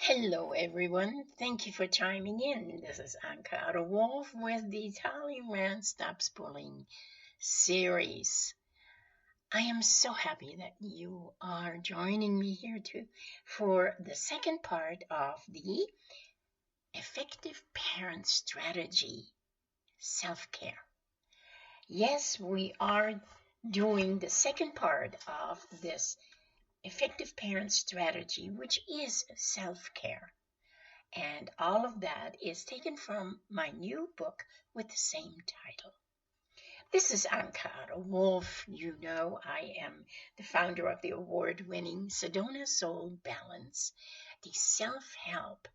Hello, everyone. Thank you for chiming in. This is Anka Wolf with the Talleyrand Stops Bullying series. I am so happy that you are joining me here too for the second part of the Effective Parent Strategy Self Care. Yes, we are doing the second part of this Effective Parent Strategy, which is self care. And all of that is taken from my new book with the same title. This is Ankara Wolf. You know, I am the founder of the award winning Sedona Soul Balance, the self help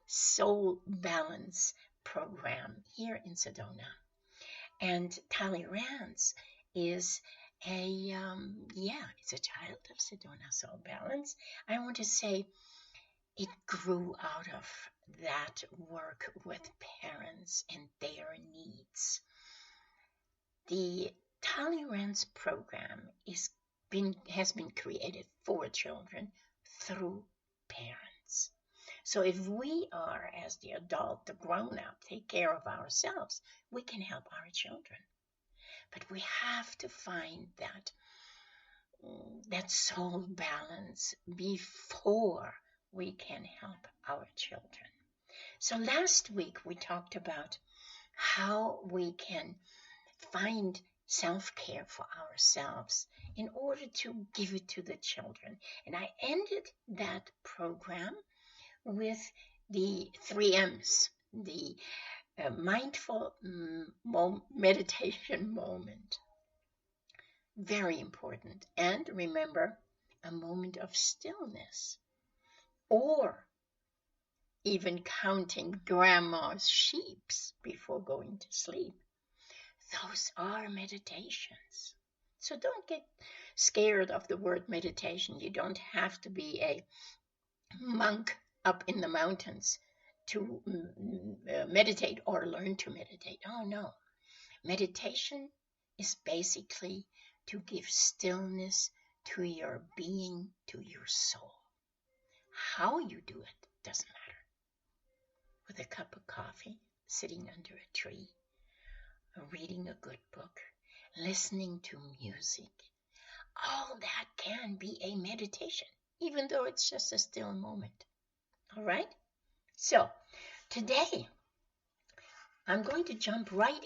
soul balance program here in Sedona. And Talleyrand's is it's a child of Sedona Soul Balance. I want to say it grew out of that work with parents and their needs. The Tolerance program has been created for children through parents. So if we are, as the adult, the grown-up, take care of ourselves, we can help our children. But we have to find that soul balance before we can help our children. So last week we talked about how we can find self-care for ourselves in order to give it to the children. And I ended that program with the 3 M's, the mindful meditation moment. Very important. And remember, a moment of stillness, or even counting grandma's sheeps before going to sleep. Those are meditations. So don't get scared of the word meditation. You don't have to be a monk up in the mountains to meditate or learn to meditate. Oh, no. Meditation is basically to give stillness to your being, to your soul. How you do it doesn't matter. With a cup of coffee, sitting under a tree, reading a good book, listening to music, all that can be a meditation, even though it's just a still moment. All right? So today, I'm going to jump right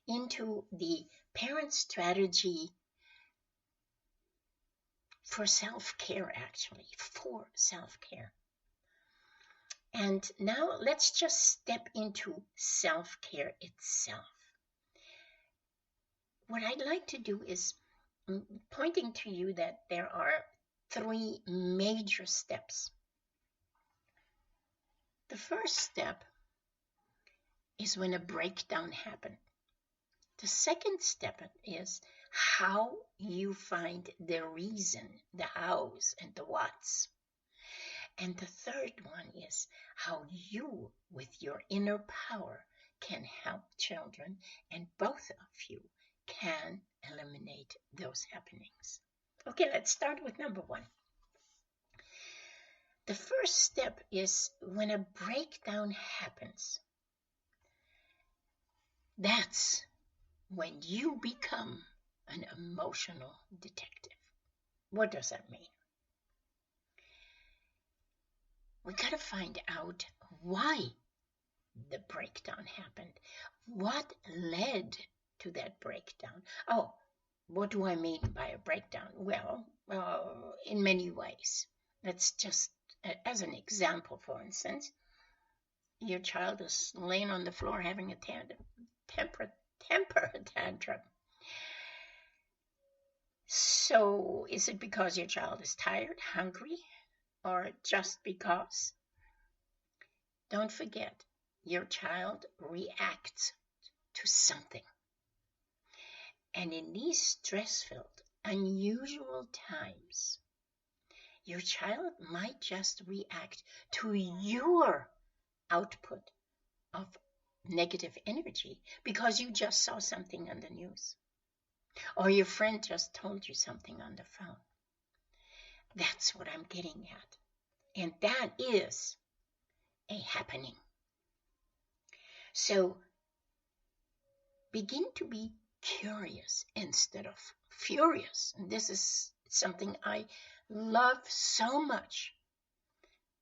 into the parent strategy for self-care, actually, for self-care. And now let's just step into self-care itself. What I'd like to do is pointing to you that there are 3 major steps. The first step is when a breakdown happens. The second step is how you find the reason, the hows and the whats. And the third one is how you, with your inner power, can help children, and both of you can eliminate those happenings. Okay, let's start with number 1. The first step is when a breakdown happens. That's when you become an emotional detective. What does that mean? We got to find out why the breakdown happened. What led to that breakdown? Oh, what do I mean by a breakdown? Well, in many ways. Let's just, as an example, for instance, your child is laying on the floor having a temper tantrum. So is it because your child is tired, hungry, or just because? Don't forget, your child reacts to something. And in these stress-filled, unusual times, your child might just react to your output of negative energy because you just saw something on the news, or your friend just told you something on the phone. That's what I'm getting at. And that is a happening. So begin to be curious instead of furious. And this is something I love so much.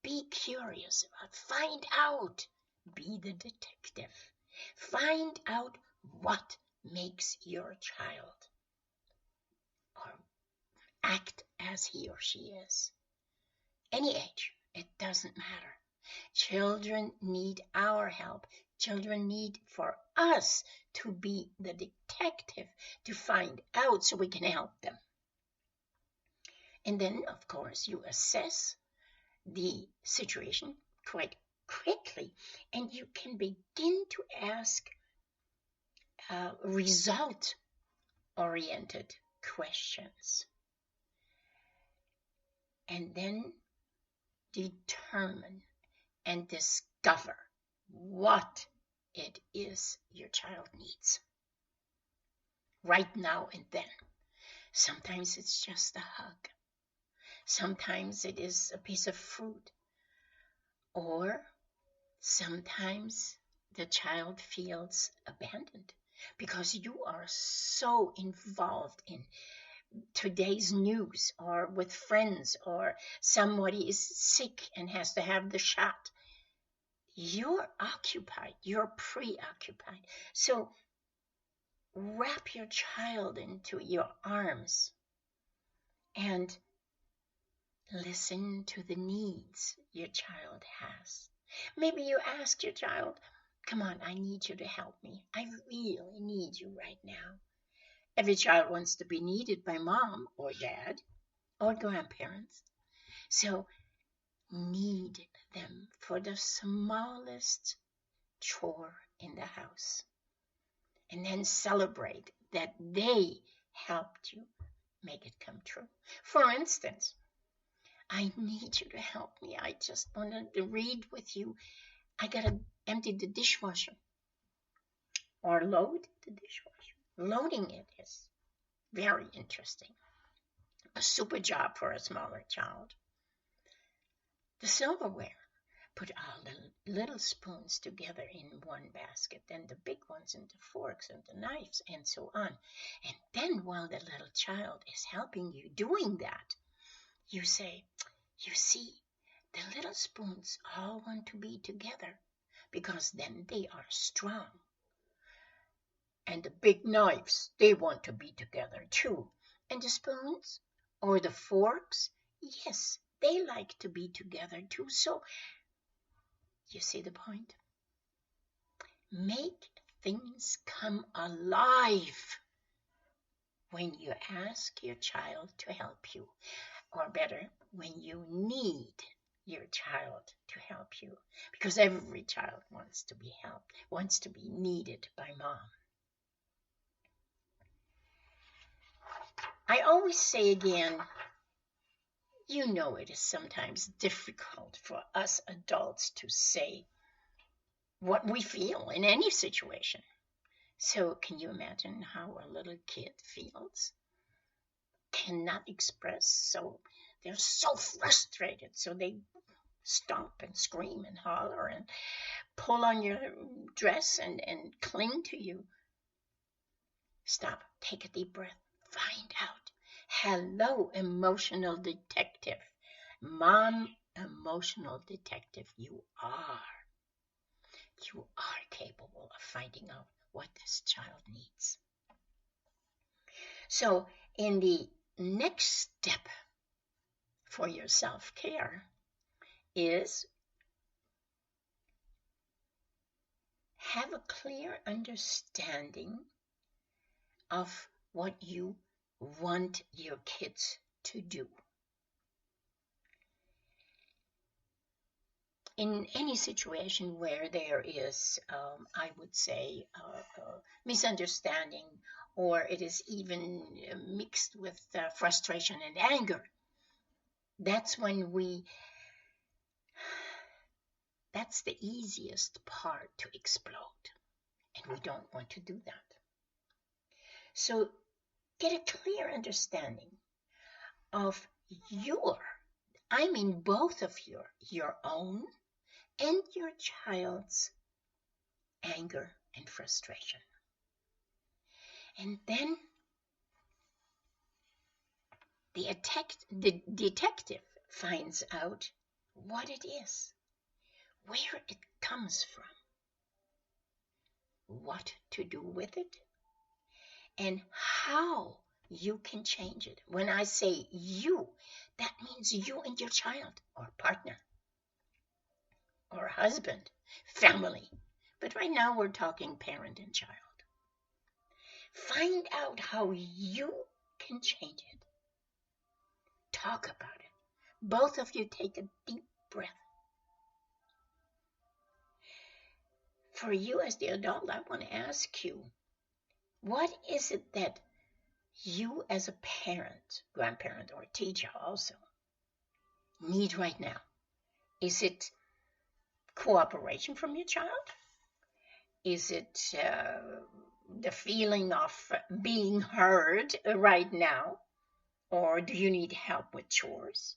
Be curious about, find out, be the detective. Find out what makes your child or act as he or she is. Any age, it doesn't matter. Children need our help. Children need for us to be the detective to find out so we can help them. And then, of course, you assess the situation quite quickly, and you can begin to ask result-oriented questions. And then determine and discover what it is your child needs right now and then. Sometimes it's just a hug. Sometimes it is a piece of fruit. Or sometimes the child feels abandoned because you are so involved in today's news or with friends, or somebody is sick and has to have the shot. You're occupied, you're preoccupied. So wrap your child into your arms and listen to the needs your child has. Maybe you ask your child, come on, I need you to help me. I really need you right now. Every child wants to be needed by mom or dad or grandparents. So need them for the smallest chore in the house. And then celebrate that they helped you make it come true. For instance, I need you to help me. I just wanted to read with you. I got to empty the dishwasher or load the dishwasher. Loading it is very interesting. A super job for a smaller child. The silverware. Put all the little spoons together in one basket, then the big ones and the forks and the knives and so on. And then while the little child is helping you doing that, you say, you see, the little spoons all want to be together because then they are strong. And the big knives, they want to be together too. And the spoons or the forks, yes, they like to be together too. So, you see the point? Make things come alive when you ask your child to help you, or better, when you need your child to help you, because every child wants to be helped, wants to be needed by mom. I always say again, you know it is sometimes difficult for us adults to say what we feel in any situation. So can you imagine how a little kid feels? Cannot express, so they're so frustrated, so they stomp and scream and holler and pull on your dress and cling to you. Stop, take a deep breath, find out. Hello, emotional detective. Mom, emotional detective, you are. You are capable of finding out what this child needs. So in the next step for your self-care is have a clear understanding of what you want your kids to do. In any situation where there is, I would say, misunderstanding, or it is even mixed with frustration and anger, that's the easiest part to explode. And we don't want to do that. So get a clear understanding of your I mean both of your own and your child's anger and frustration. And then the detective finds out what it is, where it comes from, what to do with it, and how you can change it. When I say you, that means you and your child or partner or husband, family. But right now we're talking parent and child. Find out how you can change it. Talk about it. Both of you take a deep breath. For you as the adult, I want to ask you, what is it that you as a parent, grandparent, or teacher also need right now? Is it cooperation from your child? Is it the feeling of being heard right now? Or do you need help with chores?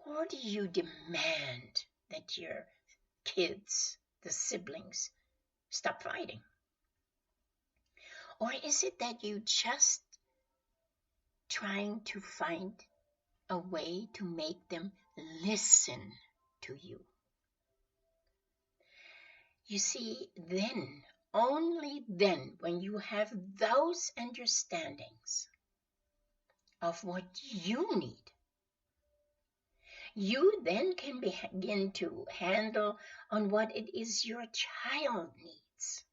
Or do you demand that your kids, the siblings, stop fighting? Or is it that you just trying to find a way to make them listen to you? You see, then, only then, when you have those understandings of what you need, you then can begin to handle on what it is your child needs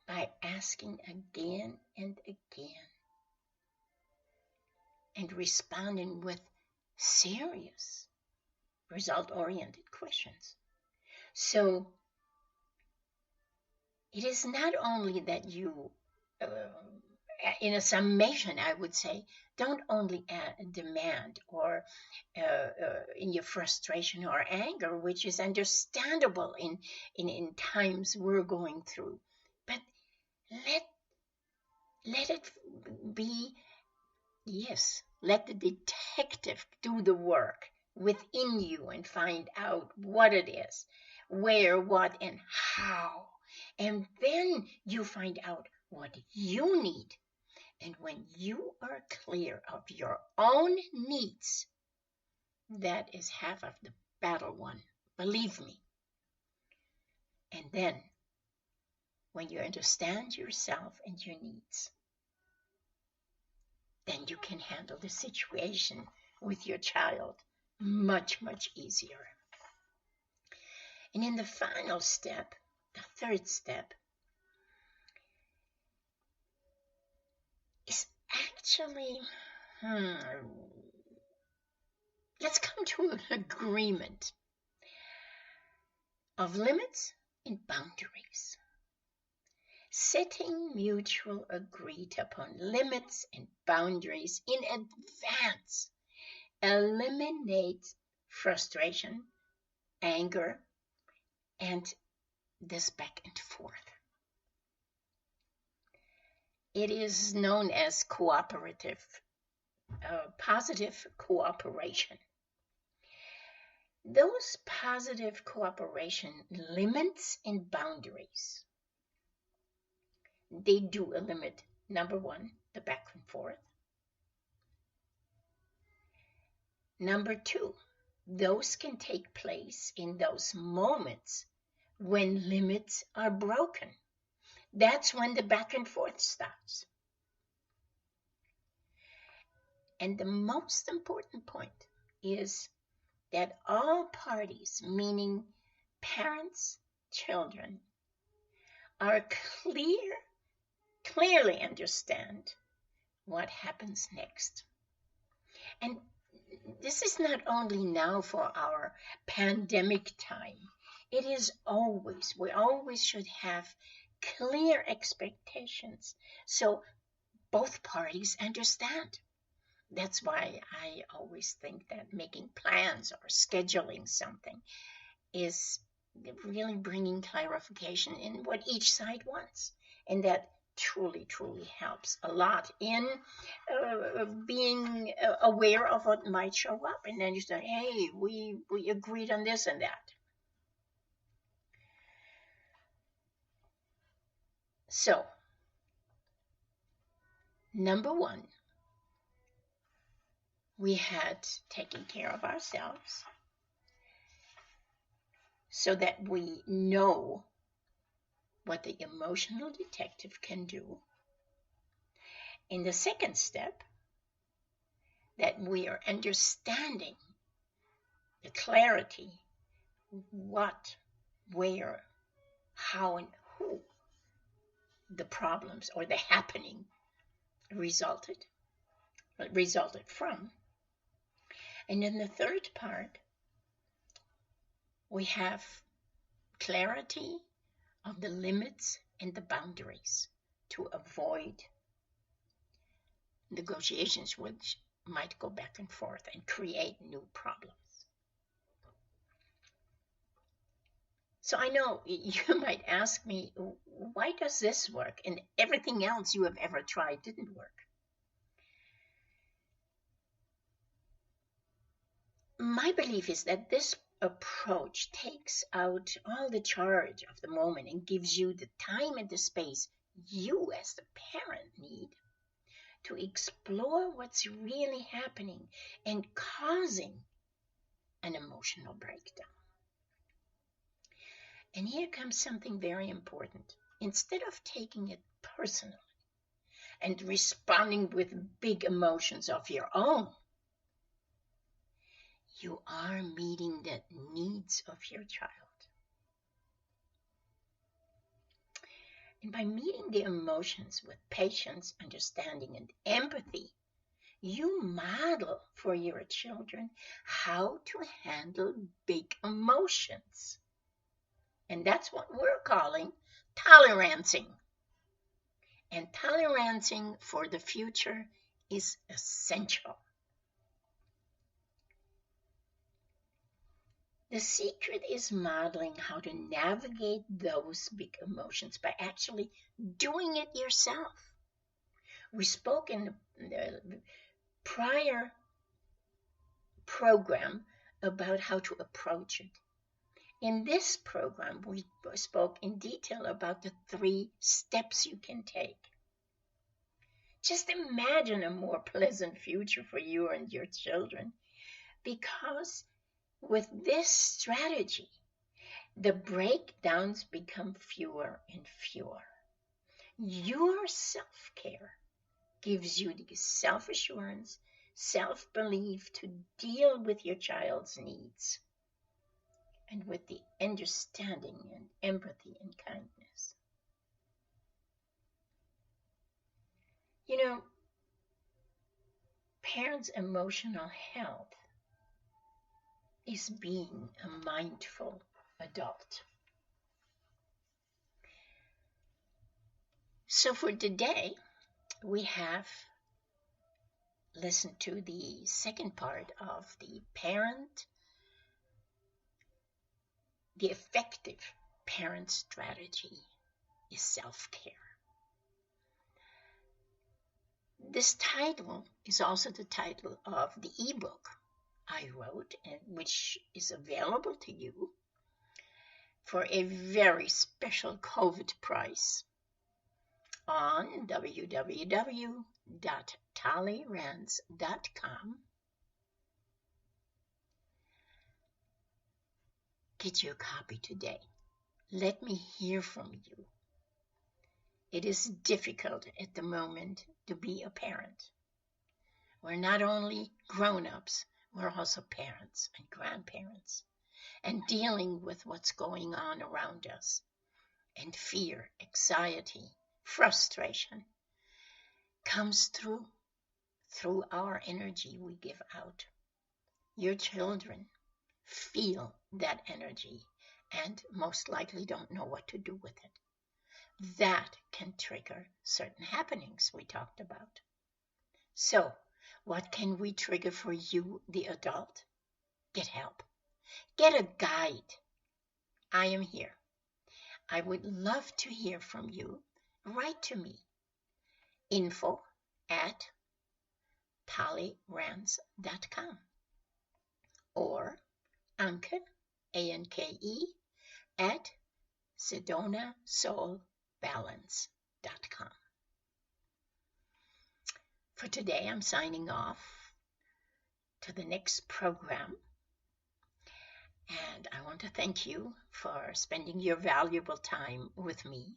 by asking again and again and responding with serious, result-oriented questions. So it is not only that you, in a summation, I would say, don't only demand or in your frustration or anger, which is understandable in times we're going through, but let it be, yes, let the detective do the work within you and find out what it is, where, what, and how. And then you find out what you need. And when you are clear of your own needs, that is half of the battle won. Believe me. And then, when you understand yourself and your needs, then you can handle the situation with your child much, much easier. And in the final step, the third step, is actually, let's come to an agreement of limits and boundaries. Setting mutual agreed upon limits and boundaries in advance eliminates frustration, anger, and this back and forth. It is known as positive cooperation. Those positive cooperation limits and boundaries, they do eliminate, number one, the back and forth. Number two, those can take place in those moments when limits are broken. That's when the back and forth starts. And the most important point is that all parties, meaning parents, children, are clearly understand what happens next. And this is not only now for our pandemic time. It is always, we always should have clear expectations so both parties understand. That's why I always think that making plans or scheduling something is really bringing clarification in what each side wants, and that truly, truly helps a lot in being aware of what might show up. And then you say, hey, we agreed on this and that. So, number one, we had taken care of ourselves so that we know what the emotional detective can do. In the second step, that we are understanding the clarity, what, where, how, and who the problems or the happening resulted from. And in the third part, we have clarity of the limits and the boundaries to avoid negotiations which might go back and forth and create new problems. So I know you might ask me, why does this work and everything else you have ever tried didn't work? My belief is that this approach takes out all the charge of the moment and gives you the time and the space you as the parent need to explore what's really happening and causing an emotional breakdown. And here comes something very important. Instead of taking it personally and responding with big emotions of your own, you are meeting the needs of your child. And by meeting the emotions with patience, understanding, and empathy, you model for your children how to handle big emotions. And that's what we're calling tolerancing. And tolerancing for the future is essential. The secret is modeling how to navigate those big emotions by actually doing it yourself. We spoke in the prior program about how to approach it. In this program, we spoke in detail about the 3 steps you can take. Just imagine a more pleasant future for you and your children, because with this strategy, the breakdowns become fewer and fewer. Your self-care gives you the self-assurance, self-belief to deal with your child's needs, and with the understanding and empathy and kindness. You know, parents' emotional health is being a mindful adult. So for today, we have listened to the second part of the effective parent strategy is self-care. This title is also the title of the ebook I wrote, and which is available to you for a very special COVID price on www.talirands.com. Get your copy today. Let me hear from you. It is difficult at the moment to be a parent. We're not only grown-ups, we're also parents and grandparents, and dealing with what's going on around us. And fear, anxiety, frustration comes through our energy we give out. Your children feel that energy and most likely don't know what to do with it. That can trigger certain happenings we talked about. So, what can we trigger for you, the adult? Get help. Get a guide. I am here. I would love to hear from you. write to me, info@talirance.com, or Anke, ANKE, at sedonasoulbalance.com. For today, I'm signing off to the next program. And I want to thank you for spending your valuable time with me.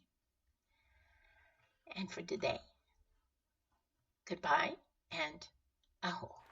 And for today, goodbye and aho.